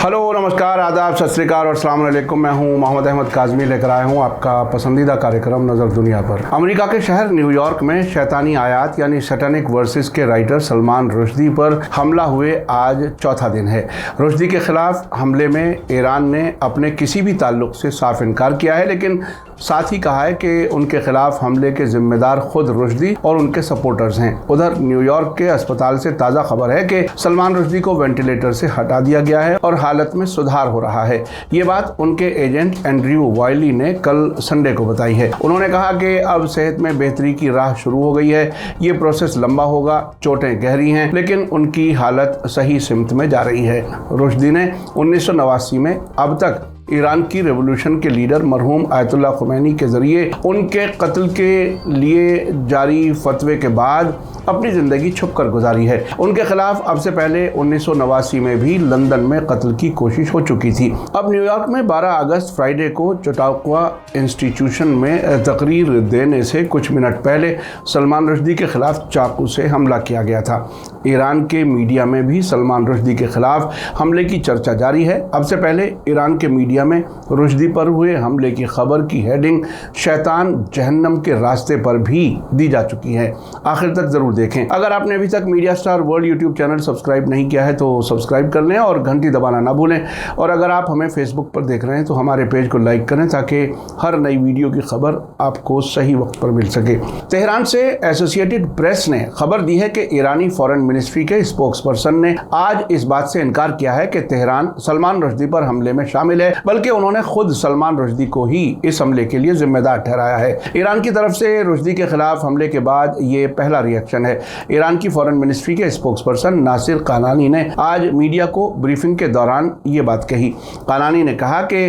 Hello, नमस्कार, आदाब, सत श्री अकाल और अस्सलाम वालेकुम। मैं हूं मोहम्मद अहमद काज़मी, लेकर आया हूं आपका पसंदीदा कार्यक्रम नज़र दुनिया पर। अमेरिका के शहर न्यूयॉर्क में शैतानी आयात यानी सैटेनिक वर्सेस के राइटर सलमान रुश्दी पर हमला हुए आज चौथा दिन है। रुश्दी के खिलाफ हमले में ईरान ने अपने किसी भी ताल्लुक से साफ इनकार किया है, लेकिन साथ ही कहा है कि उनके खिलाफ हमले के जिम्मेदार खुद रुश्दी और उनके सपोर्टर्स हैं। उधर न्यूयॉर्क के अस्पताल से ताज़ा खबर है कि सलमान रुश्दी को वेंटिलेटर से हटा दिया गया है और हालत में सुधार हो रहा है। ये बात उनके एजेंट एंड्रयू वायली ने कल संडे को बताई है। उन्होंने कहा कि अब सेहत में बेहतरी की राह शुरू हो गई है। ये प्रोसेस लंबा होगा, चोटें गहरी हैं, लेकिन उनकी हालत सही सिमत में जा रही है। रुश्दी ने 1989 में अब तक ईरान की रेवोल्यूशन के लीडर मरहूम आयतुल्लाह खुमैनी के ज़रिए उनके कत्ल के लिए जारी फतवे के बाद अपनी ज़िंदगी छुपकर गुजारी है। उनके खिलाफ अब से पहले 1989 में भी लंदन में कत्ल की कोशिश हो चुकी थी। अब न्यूयॉर्क में 12 अगस्त फ्राइडे को चौटाक्वा इंस्टीट्यूशन में तकरीर देने से कुछ मिनट पहले सलमान रुश्दी के खिलाफ चाकू से हमला किया गया था। ईरान के मीडिया में भी सलमान रुश्दी के खिलाफ हमले की चर्चा जारी है। अब से पहले ईरान के मीडिया में रुश्दी पर हुए हमले की खबर की हेडिंग शैतान जहन्नम के रास्ते पर भी दी जा चुकी है। आखिर तक जरूर देखें। अगर आपने अभी तक media star world YouTube channel subscribe नहीं किया है तो सब्सक्राइब कर लें और घंटी दबाना ना भूलें। और अगर आप हमें फेसबुक पर देख रहे हैं तो हमारे पेज को लाइक करें ताकि हर नई वीडियो की खबर आपको सही वक्त पर मिल सके। तेहरान से एसोसिएटेड प्रेस ने खबर दी है कि ईरानी फॉरेन मिनिस्ट्री के स्पोक्स पर्सन ने आज इस बात से इनकार किया है कि तेहरान सलमान रुश्दी पर हमले में शामिल है, बल्कि उन्होंने खुद सलमान रुश्दी को ही इस हमले के लिए जिम्मेदार ठहराया है। ईरान की तरफ से रुश्दी के खिलाफ हमले के बाद ये पहला रिएक्शन है। ईरान की फॉरेन मिनिस्ट्री के स्पोक्सपर्सन नासिर कानानी ने आज मीडिया को ब्रीफिंग के दौरान ये बात कही। कानानी ने कहा कि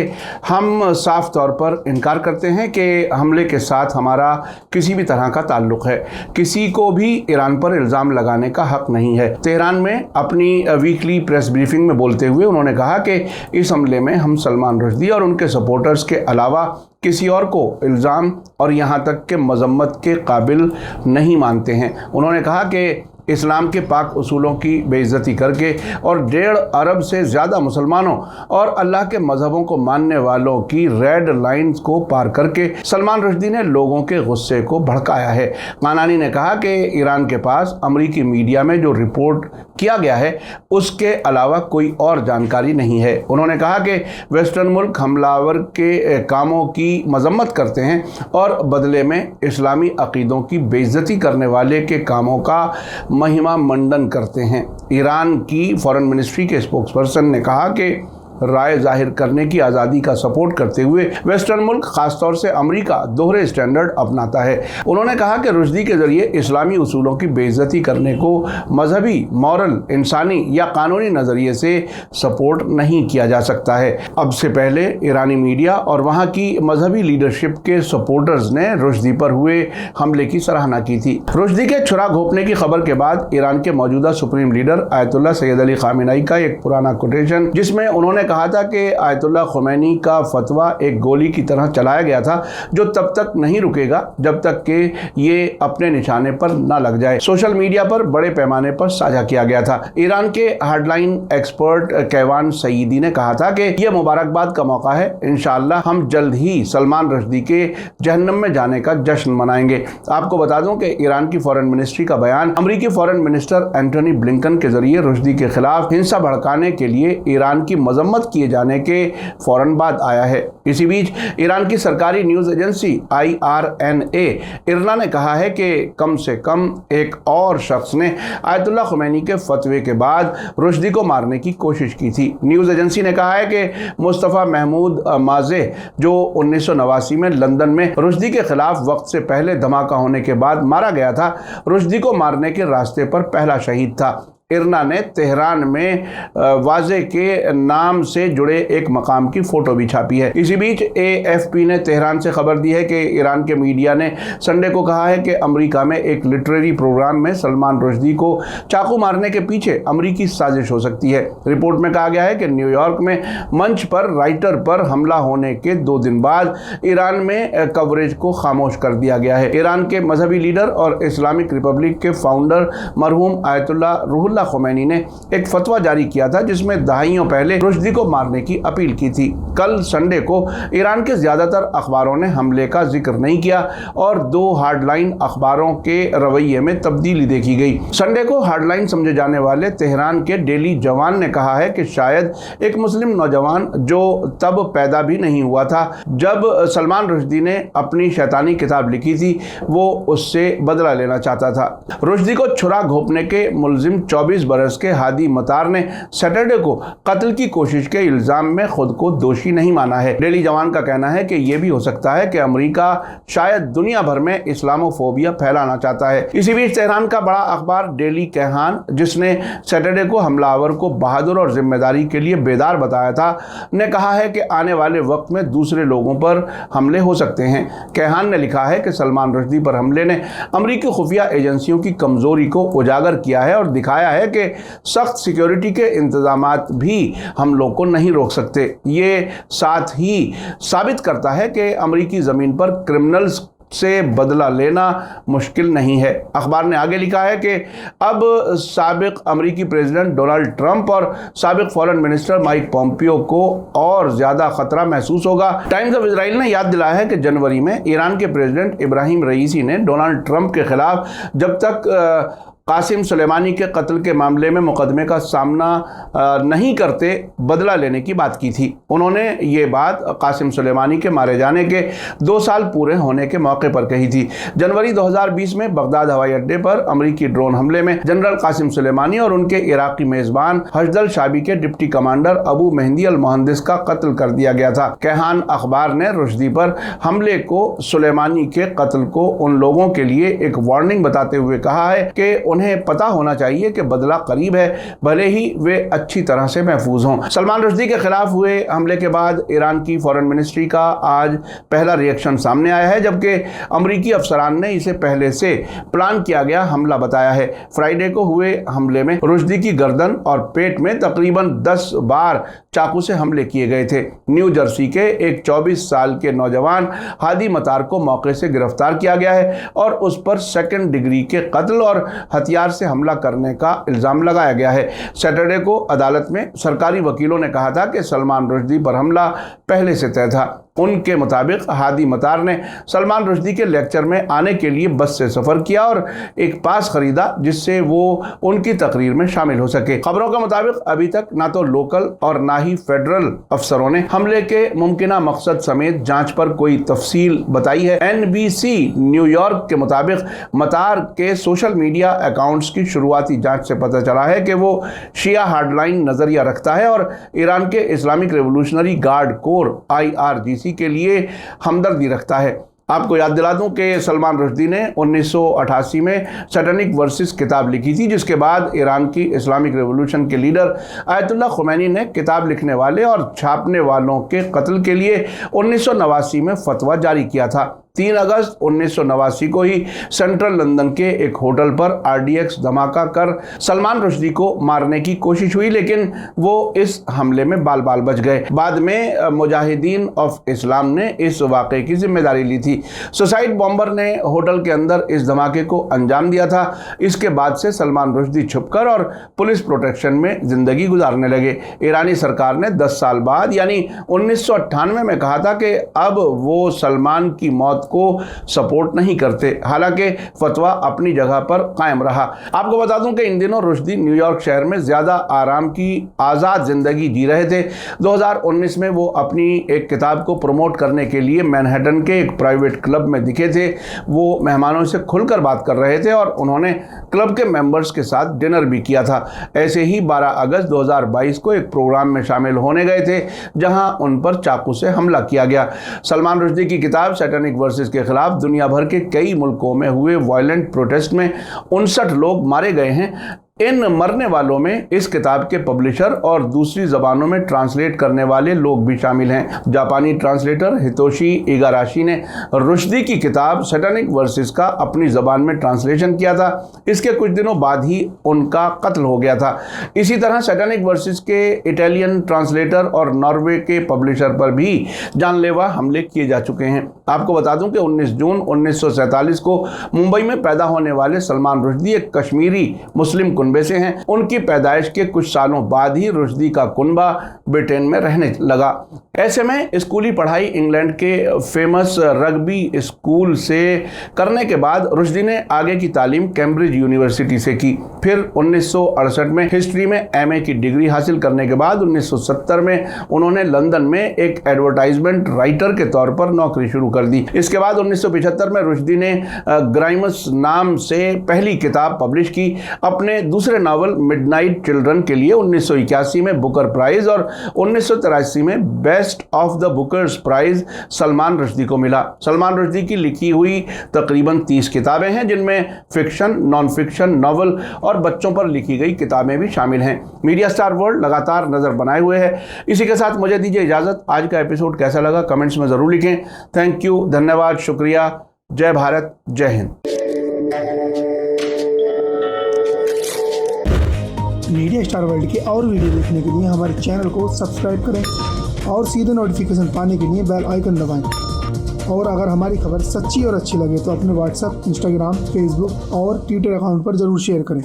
हम साफ तौर पर इनकार करते हैं कि हमले के साथ हमारा किसी भी तरह का ताल्लुक है। किसी को भी ईरान पर इल्ज़ाम लगाने का हक नहीं है। तेहरान में अपनी वीकली प्रेस ब्रीफिंग में बोलते हुए उन्होंने कहा कि इस हमले में हम सलमान रुश्दी और उनके सपोर्टर्स के अलावा किसी और को इल्ज़ाम और यहाँ तक के मजम्मत के काबिल नहीं मानते हैं। उन्होंने कहा कि इस्लाम के पाक उसूलों की बेइज्जती करके और 1.5 अरब से ज़्यादा मुसलमानों और अल्लाह के मज़हबों को मानने वालों की रेड लाइंस को पार करके सलमान रुश्दी ने लोगों के गुस्से को भड़काया है। कानानी ने कहा कि ईरान के पास अमरीकी मीडिया में जो रिपोर्ट किया गया है उसके अलावा कोई और जानकारी नहीं है। उन्होंने कहा कि वेस्टर्न मुल्क हमलावर के कामों की मजम्मत करते हैं और बदले में इस्लामी अकीदों की बेइज्जती करने वाले के कामों का महिमा मंडन करते हैं। ईरान की फॉरेन मिनिस्ट्री के स्पोक्सपर्सन ने कहा कि राय जाहिर करने की आज़ादी का सपोर्ट करते हुए वेस्टर्न मुल्क खासतौर से अमेरिका दोहरे स्टैंडर्ड अपनाता है। उन्होंने कहा कि रुश्दी के ज़रिए इस्लामी उसूलों की बेइज्जती करने को मजहबी, मॉरल, इंसानी या कानूनी नज़रिए से सपोर्ट नहीं किया जा सकता है। अब से पहले ईरानी मीडिया और वहाँ की मजहबी लीडरशिप के सपोर्टर्स ने रुश्दी पर हुए हमले की सराहना की थी। रुश्दी के छुरा घोंपने की खबर के बाद ईरान के मौजूदा supreme leader Ayatollah Syed Ali Khamenei का एक पुराना कोटेशन, जिसमें उन्होंने कहा था कि आयतुल्लाह खुमैनी का फतवा एक गोली की तरह चलाया गया था जो तब तक नहीं रुकेगा जब तक कि ये अपने निशाने पर न लग जाए, सोशल मीडिया पर बड़े पैमाने पर साझा किया गया था। ईरान के हार्डलाइन एक्सपर्ट कैवान सईदी ने कहा था कि यह मुबारकबाद का मौका है। इंशाअल्लाह हम जल्द ही सलमान रुश्दी के जहन्नम में जाने का जश्न मनाएंगे। आपको बता दूं कि ईरान की फॉरेन मिनिस्ट्री का बयान अमेरिकी फॉरेन मिनिस्टर एंटनी ब्लिंकन के जरिए रुश्दी के खिलाफ हिंसा भड़काने के लिए ईरान की मजम्मत किए जाने के फौरन बाद आया है। इसी बीच ईरान की सरकारी न्यूज़ एजेंसी IRNA इरना ने कहा है कि कम से कम एक और शख्स ने आयतुल्लाह खुमैनी के फतवे के बाद रुश्दी को मारने की कोशिश की थी। न्यूज़ एजेंसी ने कहा है कि मुस्तफ़ा महमूद माज़े, जो 1989 में लंदन में रुश्दी के खिलाफ वक्त से पहले धमाका होने के बाद मारा गया था, रुश्दी को मारने के रास्ते पर पहला शहीद था। इरना ने तेहरान में वाजे के नाम से जुड़े एक मकाम की फ़ोटो भी छापी है। इसी बीच AFP ने तेहरान से खबर दी है कि ईरान के मीडिया ने संडे को कहा है कि अमेरिका में एक लिटरेरी प्रोग्राम में सलमान रुश्दी को चाकू मारने के पीछे अमेरिकी साजिश हो सकती है। रिपोर्ट में कहा गया है कि न्यूयॉर्क में मंच पर राइटर पर हमला होने के 2 दिन बाद ईरान में कवरेज को खामोश कर दिया गया है। ईरान के मजहबी लीडर और इस्लामिक रिपब्लिक के फाउंडर मरहूम आयतुल्लाह रूहुल्लाह اللہ खुमैनी ने एक फतवा जारी किया था जिसमें दहाइयों पहले रुश्दी को मारने की अपील की थी। कल संडे को ईरान के ज्यादातर अखबारों ने हमले का जिक्र नहीं किया और दो हार्डलाइन अखबारों के रवैये में तब्दीली देखी गई। संडे को हार्डलाइन समझे जाने वाले तेहरान के डेली जवान ने कहा है कि शायद एक मुस्लिम नौजवान जो तब पैदा भी नहीं हुआ था जब सलमान रुश्दी ने अपनी शैतानी किताब लिखी थी, वो उससे बदला लेना चाहता था। रुश्दी को छुरा घोंपने के मुलजिम 24 बरस के हादी मतार ने सैटरडे को कत्ल की कोशिश के इल्जाम में खुद को दोषी नहीं माना है। डेली जवान का कहना है कि यह भी हो सकता है कि अमेरिका शायद दुनिया भर में इस्लामोफोबिया फैलाना चाहता है। इसी बीच तेहरान का बड़ा अखबार डेली कैहान, जिसने सैटरडे को हमलावर को बहादुर और जिम्मेदारी के लिए बेदार बताया था, ने कहा है कि आने वाले वक्त में दूसरे लोगों पर हमले हो सकते हैं। कैहान ने लिखा है कि सलमान रुश्दी पर हमले ने अमेरिकी खुफिया एजेंसियों की कमजोरी को उजागर किया है और दिखाया है कि सख्त सिक्योरिटी के इंतजामात भी हमलों को नहीं रोक सकते। ये साथ ही साबित करता है कि अमेरिकी ज़मीन पर क्रिमिनल्स से बदला लेना मुश्किल नहीं है। अखबार ने आगे लिखा है कि अब साबिक अमेरिकी प्रेसिडेंट डोनाल्ड ट्रंप और साबिक फॉरेन मिनिस्टर माइक पॉम्पियो को और ज़्यादा खतरा महसूस होगा। टाइम्स ऑफ इजराइल ने याद दिलाया है कि जनवरी में ईरान के प्रेसिडेंट इब्राहिम रईसी ने डोनाल्ड ट्रंप के खिलाफ जब तक कासिम सुलेमानी के कत्ल के मामले में मुकदमे का सामना नहीं करते बदला लेने की बात की थी। उन्होंने ये बात कासिम सुलेमानी के मारे जाने के 2 साल पूरे होने के मौके पर कही थी। जनवरी 2020 में बगदाद हवाई अड्डे पर अमेरिकी ड्रोन हमले में जनरल कासिम सुलेमानी और उनके इराकी मेजबान हशदल शाबी के डिप्टी कमांडर अबू मेहंदी अल मुहंदिस का कत्ल कर दिया गया था। कैहान अखबार ने रुश्दी पर हमले को सुलेमानी के कत्ल को उन लोगों के लिए एक वार्निंग बताते हुए कहा है कि उन्हें पता होना चाहिए कि बदला करीब है, भले ही वे अच्छी तरह से महफूज हों। सलमान रुश्दी के खिलाफ हुए हमले के बाद ईरान की फॉरेन मिनिस्ट्री का आज पहला रिएक्शन सामने आया है, जबकि अमेरिकी अफसरान ने इसे पहले से प्लान किया गया हमला बताया है। फ्राइडे को हुए हमले में रुश्दी की गर्दन और पेट में तकरीबन 10 बार चाकू से हमले किए गए थे। न्यू जर्सी के एक 24 साल के नौजवान हादी मतार को मौके से गिरफ्तार किया गया है और उस पर 2nd डिग्री के कत्ल और हथियार से हमला करने का इल्जाम लगाया गया है। सैटरडे को अदालत में सरकारी वकीलों ने कहा था कि सलमान रुश्दी पर हमला पहले से तय था। उनके मुताबिक हादी मतार ने सलमान रुश्दी के लेक्चर में आने के लिए बस से सफ़र किया और एक पास खरीदा जिससे वो उनकी तकरीर में शामिल हो सके। खबरों के मुताबिक अभी तक ना तो लोकल और ना ही फेडरल अफसरों ने हमले के मुमकिना मकसद समेत जांच पर कोई तफसील बताई है। NBC न्यूयॉर्क के मुताबिक मतार के सोशल मीडिया अकाउंट्स की शुरुआती जांच से पता चला है कि वो शिया हार्डलाइन नज़रिया रखता है और ईरान के Islamic revolutionary guard core IRGC के लिए हमदर्दी रखता है। आपको याद दिला दूं कि सलमान रुश्दी ने 1988 में सैटेनिक वर्सेस किताब लिखी थी, जिसके बाद ईरान की इस्लामिक रेवोल्यूशन के लीडर आयतुल्लाह खुमैनी ने किताब लिखने वाले और छापने वालों के कत्ल के लिए 1989 में फतवा जारी किया था। 3 अगस्त 1989 को ही सेंट्रल लंदन के एक होटल पर RDX धमाका कर सलमान रुश्दी को मारने की कोशिश हुई, लेकिन वो इस हमले में बाल बाल बच गए। बाद में मुजाहिदीन ऑफ इस्लाम ने इस वाक़े की जिम्मेदारी ली थी। सुसाइड बॉम्बर ने होटल के अंदर इस धमाके को अंजाम दिया था। इसके बाद से सलमान रुश्दी छुपकर और पुलिस प्रोटेक्शन में जिंदगी गुजारने लगे। ईरानी सरकार ने 10 साल बाद यानी 1998 में कहा था कि अब वो सलमान की मौत को सपोर्ट नहीं करते। हालांकि फतवा अपनी जगह पर कायम रहा। आपको बता दूं कि इन दिनों रुश्दी न्यूयॉर्क शहर में ज्यादा आराम की आज़ाद जिंदगी जी रहे थे। 2019 में वो अपनी एक किताब को प्रमोट करने के लिए मैनहट्टन के एक प्राइवेट क्लब में दिखे थे। वो मेहमानों से खुलकर बात कर रहे थे और उन्होंने क्लब के मेंबर्स के साथ डिनर भी किया था। ऐसे ही 12 अगस्त 2022 को एक प्रोग्राम में शामिल होने गए थे जहां उन पर चाकू से हमला किया गया। सलमान रुश्दी की किताब सैटेनिक वर्सेस के खिलाफ दुनिया भर के कई मुल्कों में हुए वायलेंट प्रोटेस्ट में 59 लोग मारे गए हैं। इन मरने वालों में इस किताब के पब्लिशर और दूसरी ज़बानों में ट्रांसलेट करने वाले लोग भी शामिल हैं। जापानी ट्रांसलेटर हितोशी इगाराशी ने रुश्दी की किताब सैटेनिक वर्सेस का अपनी ज़बान में ट्रांसलेशन किया था। इसके कुछ दिनों बाद ही उनका कत्ल हो गया था। इसी तरह सैटेनिक वर्सेस के इटालियन ट्रांसलेटर और नॉर्वे के पब्लिशर पर भी जानलेवा हमले किए जा चुके हैं। आपको बता दूं कि 19 जून 1947 को मुंबई में पैदा होने वाले सलमान रुश्दी एक कश्मीरी मुस्लिम कुनबे से हैं। उनकी पैदाइश के कुछ सालों बाद ही रुश्दी का कुनबा ब्रिटेन में रहने लगा। ऐसे में स्कूली पढ़ाई इंग्लैंड के फेमस रग्बी स्कूल से करने के बाद रुश्दी ने आगे की तालीम कैम्ब्रिज यूनिवर्सिटी से की। फिर 1968 में हिस्ट्री में एमए की डिग्री हासिल करने के बाद 1970 में उन्होंने लंदन में एक एडवर्टाइजमेंट राइटर के तौर पर नौकरी शुरू कर दी। इसके बाद 1975 में रुश्दी ने ग्राइमस नाम से पहली किताब पब्लिश की। अपने दूसरे नावल मिडनाइट चिल्ड्रन के लिए 1981 में बुकर प्राइज और 1983 में best of the Bookers prize Salman Rushdie को मिला। सलमान रुश्दी की लिखी हुई तकरीबन 30 किताबें हैं, जिनमें फिक्शन, नॉन फिक्शन, नॉवल और बच्चों पर लिखी गई किताबें भी शामिल हैं। मीडिया स्टार वर्ल्ड लगातार नजर बनाए हुए है। इसी के साथ मुझे दीजिए इजाजत। आज का एपिसोड कैसा लगा कमेंट्स में जरूर लिखें। थैंक यू, धन्यवाद, शुक्रिया। जय भारत, जय हिंद। मीडिया स्टार वर्ल्ड के और वीडियो देखने के लिए हमारे चैनल को सब्सक्राइब करें और सीधे नोटिफिकेशन पाने के लिए बेल आइकन दबाएं। और अगर हमारी खबर सच्ची और अच्छी लगे तो अपने व्हाट्सएप, इंस्टाग्राम, फेसबुक और ट्विटर अकाउंट पर ज़रूर शेयर करें।